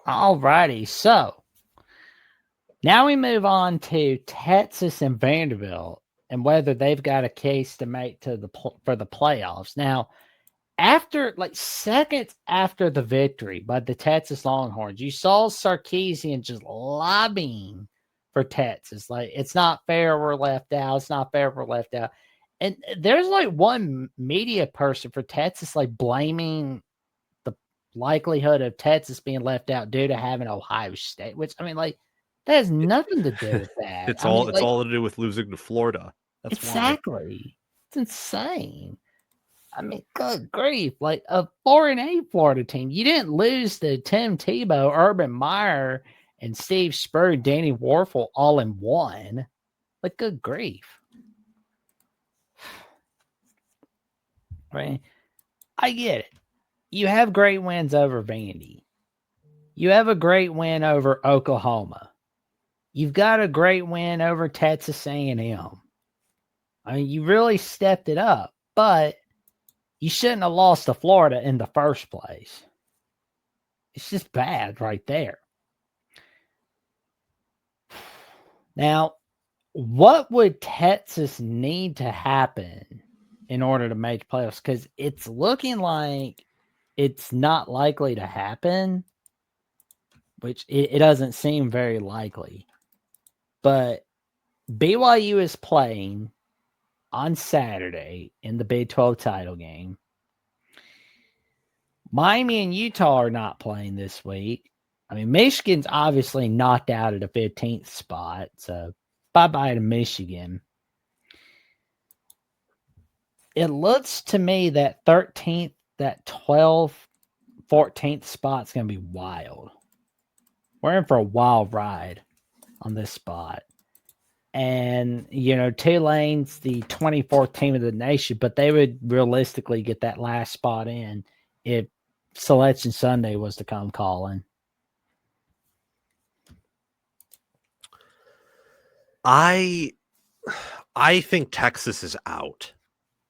All righty. So now we move on to Texas and Vanderbilt and whether they've got a case to make to for the playoffs. Now, after seconds after the victory by the Texas Longhorns, you saw Sarkisian just lobbying for Texas. Like, it's not fair we're left out. It's not fair we're left out. And there's one media person for Texas blaming the likelihood of Texas being left out due to having Ohio State, which that has nothing to do with that. It's all to do with losing to Florida. That's exactly. Why. It's insane. Good grief. A 4-8 Florida team. You didn't lose to Tim Tebow, Urban Meyer, and Steve Spurrier, Danny Warfel all in one. Good grief. Right? I get it. You have great wins over Vandy. You have a great win over Oklahoma. You've got a great win over Texas A&M. You really stepped it up, but you shouldn't have lost to Florida in the first place. It's just bad right there. Now, what would Texas need to happen in order to make playoffs? Because it's looking like it's not likely to happen, which it doesn't seem very likely. But BYU is playing on Saturday in the Big 12 title game. Miami and Utah are not playing this week. Michigan's obviously knocked out at a 15th spot, so bye-bye to Michigan. It looks to me that 13th, that 12th, 14th spot's going to be wild. We're in for a wild ride on this spot. And, Tulane's the 24th team of the nation, but they would realistically get that last spot in if Selection Sunday was to come calling. I think Texas is out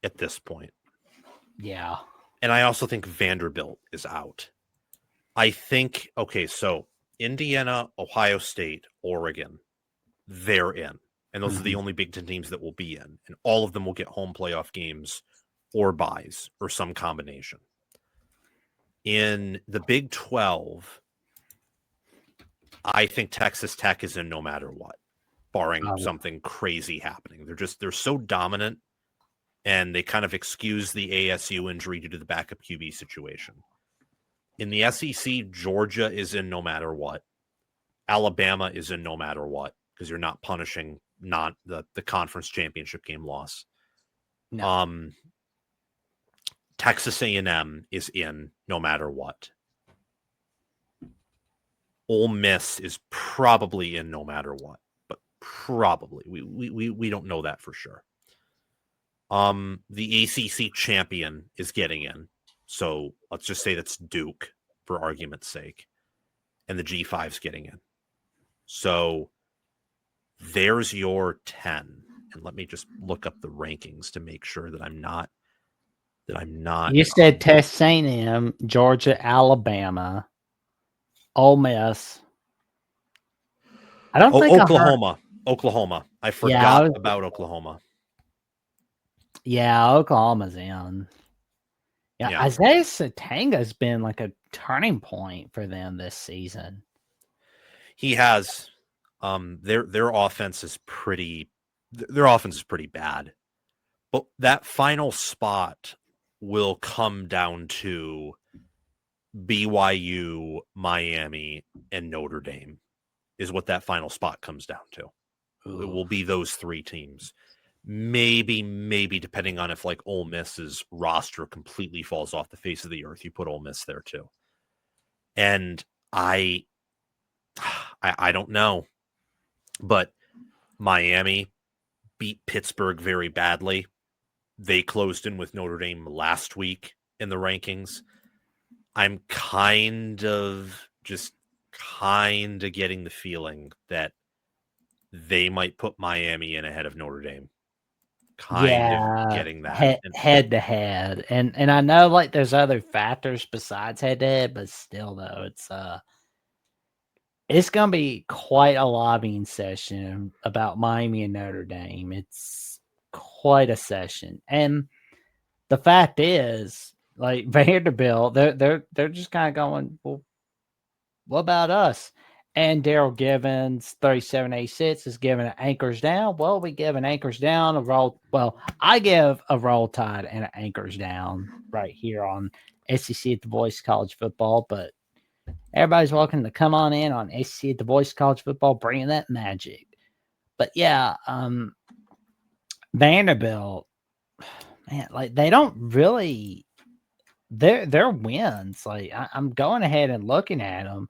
at this point. Yeah. And I also think Vanderbilt is out. I think, so Indiana, Ohio State, Oregon, they're in. And those are the only Big Ten teams that will be in. And all of them will get home playoff games or buys or some combination. In the Big 12, I think Texas Tech is in no matter what, barring something crazy happening. They're so dominant, and they kind of excuse the ASU injury due to the backup QB situation. In the SEC, Georgia is in no matter what. Alabama is in no matter what, because you're not punishing the conference championship game loss. No. Texas A&M is in no matter what. Ole Miss is probably in no matter what, but probably. We don't know that for sure. The ACC champion is getting in. So let's just say that's Duke for argument's sake. And the G5's getting in. So there's your 10. And let me just look up the rankings to make sure that I'm not. You said Texas A&M, Georgia, Alabama, Ole Miss. I don't think Oklahoma. Oklahoma. I forgot about Oklahoma. Yeah, Oklahoma's in. Yeah, Isaiah Satanga's been like a turning point for them this season. He has. Their offense is pretty bad. But that final spot will come down to BYU, Miami, and Notre Dame is what that final spot comes down to. Ooh. It will be those three teams. Maybe depending on if Ole Miss's roster completely falls off the face of the earth, you put Ole Miss there too. And I don't know, but Miami beat Pittsburgh very badly. They closed in with Notre Dame last week in the rankings. I'm kind of getting the feeling that they might put Miami in ahead of Notre Dame. Getting that head to head, and I know there's other factors besides head to head, but still though it's it's going to be quite a lobbying session about Miami and Notre Dame. It's quite a session. And the fact is, like Vanderbilt, they're just kind of going, well, what about us? And Daryl Givens, 3786, is giving an anchors down. Well, we give an anchors down, a roll. Well, I give a roll tide and an anchors down right here on SEC at the Voice College Football. But everybody's welcome to come on in on SEC at the Voice College Football, bringing that magic. But yeah, Vanderbilt, man, like they don't really their wins. Like I'm going ahead and looking at them.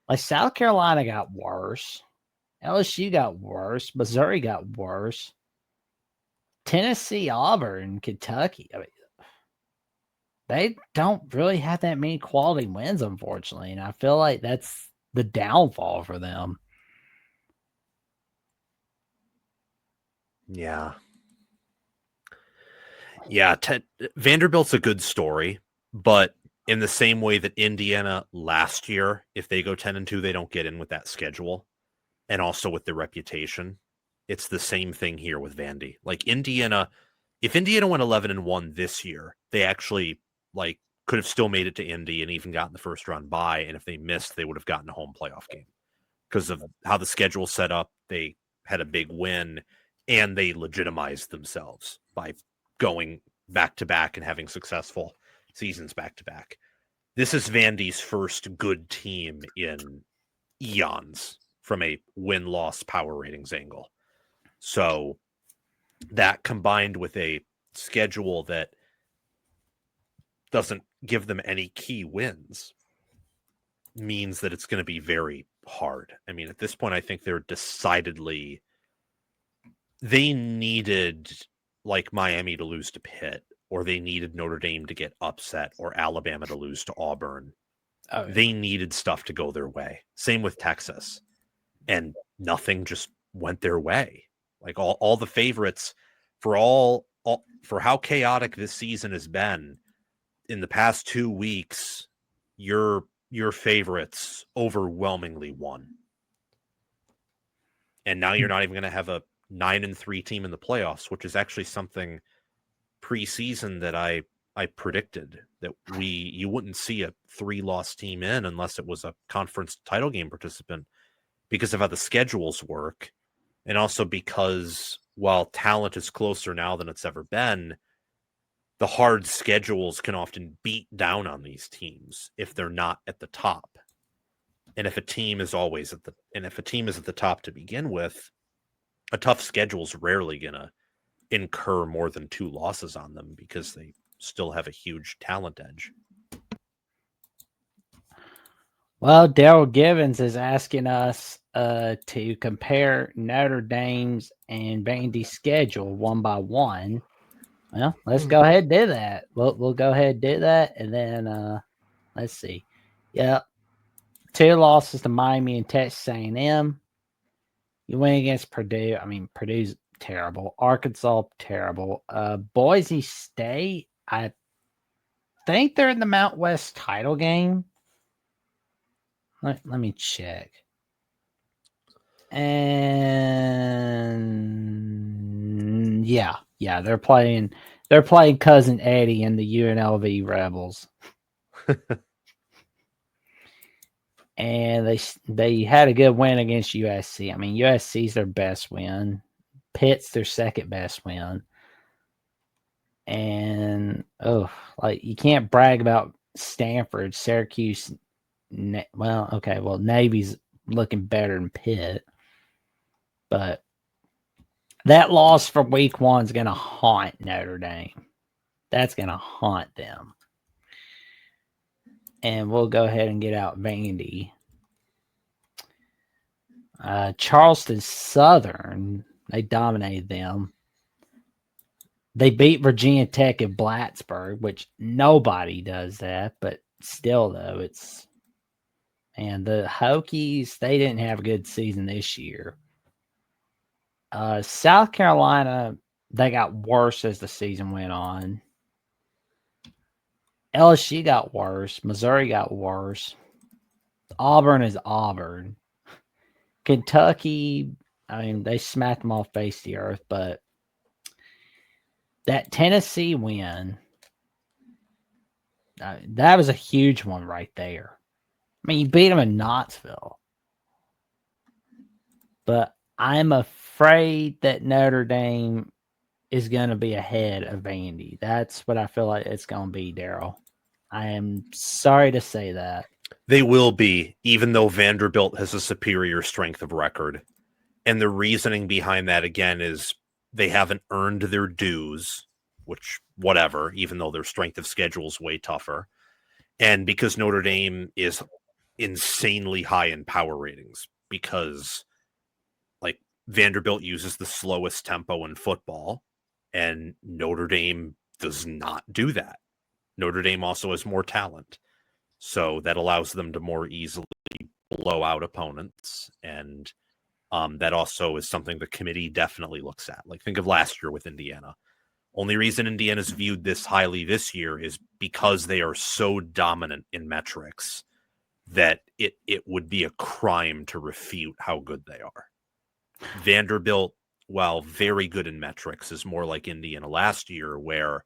Like South Carolina got worse. LSU got worse. Missouri got worse. Tennessee, Auburn, Kentucky. I mean, they don't really have that many quality wins, unfortunately. And I feel like that's the downfall for them. Yeah. Yeah. Vanderbilt's a good story, but in the same way that Indiana last year, if they go 10-2, they don't get in with that schedule and also with their reputation. It's the same thing here with Vandy. Like Indiana, if Indiana went 11-1 this year, they actually like could have still made it to Indy and even gotten the first round bye. And if they missed, they would have gotten a home playoff game because of how the schedule set up. They had a big win and they legitimized themselves by going back to back and having successful seasons back to back. This is Vandy's first good team in eons from a win-loss power ratings angle. So that combined with a schedule that doesn't give them any key wins means that it's going to be very hard. I mean, at this point, I think they needed like Miami to lose to Pitt, or they needed Notre Dame to get upset, or Alabama to lose to Auburn. Oh, yeah. They needed stuff to go their way. Same with Texas. And nothing just went their way. Like all the favorites for for how chaotic this season has been in the past 2 weeks, your favorites overwhelmingly won. And now you're not even going to have a 9-3 team in the playoffs, which is actually something preseason that I predicted that you wouldn't see a 3-loss team in unless it was a conference title game participant because of how the schedules work. And also because while talent is closer now than it's ever been, the hard schedules can often beat down on these teams if they're not at the top. And if a team is at the top to begin with, a tough schedule is rarely going to incur more than 2 losses on them because they still have a huge talent edge. Well, Daryl Givens is asking us to compare Notre Dame's and Vandy's schedule one by one. Well, let's go ahead and do that. We'll go ahead and do that, and then let's see. Yeah, 2 losses to Miami and Texas A&M. You win against Purdue. I mean, Purdue's terrible. Arkansas, terrible. Boise State, I think they're in the Mount West title game. Let me check. And yeah, they're playing Cousin Eddie and the UNLV Rebels. And they had a good win against USC. I mean, USC's their best win. Pitt's their second best win. And you can't brag about Stanford, Syracuse. Navy's looking better than Pitt. But that loss for week 1 is going to haunt Notre Dame. That's going to haunt them. And we'll go ahead and get out Vandy. Charleston Southern, they dominated them. They beat Virginia Tech at Plattsburgh, which nobody does that, but still, though, and the Hokies, they didn't have a good season this year. South Carolina, they got worse as the season went on. LSU got worse. Missouri got worse. Auburn is Auburn. Kentucky, I mean, they smacked them off face the earth, but that Tennessee win, that was a huge one right there. I mean, you beat them in Knoxville. But I'm afraid that Notre Dame is going to be ahead of Vandy. That's what I feel like it's going to be, Daryl. I am sorry to say that. They will be, even though Vanderbilt has a superior strength of record. And the reasoning behind that, again, is they haven't earned their dues, which, whatever, even though their strength of schedule is way tougher. And because Notre Dame is insanely high in power ratings, because like Vanderbilt uses the slowest tempo in football, and Notre Dame does not do that. Notre Dame also has more talent. So that allows them to more easily blow out opponents. And that also is something the committee definitely looks at. Like, think of last year with Indiana. Only reason Indiana's viewed this highly this year is because they are so dominant in metrics that it would be a crime to refute how good they are. Vanderbilt, while very good in metrics, is more like Indiana last year, where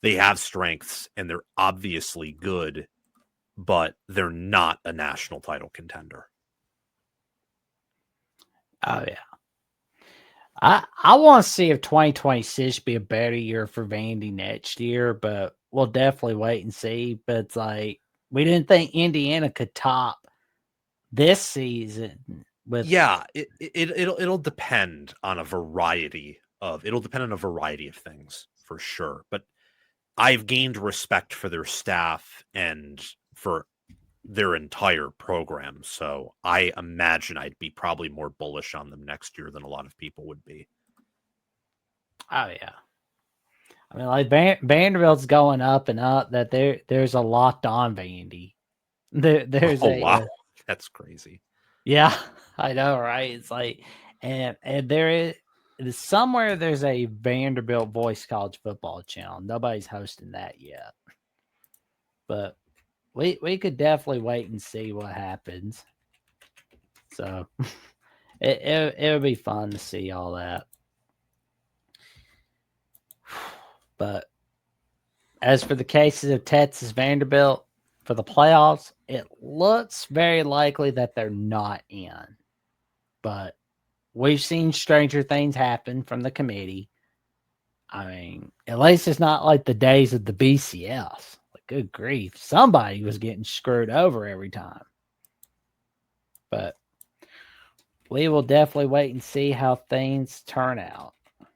they have strengths and they're obviously good, but they're not a national title contender. Oh, yeah. I want to see if 2026 be a better year for Vandy next year, but we'll definitely wait and see. But it's like, we didn't think Indiana could top this season. Yeah, it'll depend on a variety of things for sure. But I've gained respect for their staff and for their entire program. So I imagine I'd be probably more bullish on them next year than a lot of people would be. Oh, yeah. I mean, like Vanderbilt's going up and up. That there's a locked on Vandy. There's wow, that's crazy. Yeah, I know, right? It's like, and there is somewhere there's a Vanderbilt Voice College Football channel. Nobody's hosting that yet, but we could definitely wait and see what happens. So it would be fun to see all that. But as for the cases of Texas Vanderbilt for the playoffs, it looks very likely that they're not in. But we've seen stranger things happen from the committee. I mean, at least it's not like the days of the BCS. Like, good grief. Somebody was getting screwed over every time. But we will definitely wait and see how things turn out.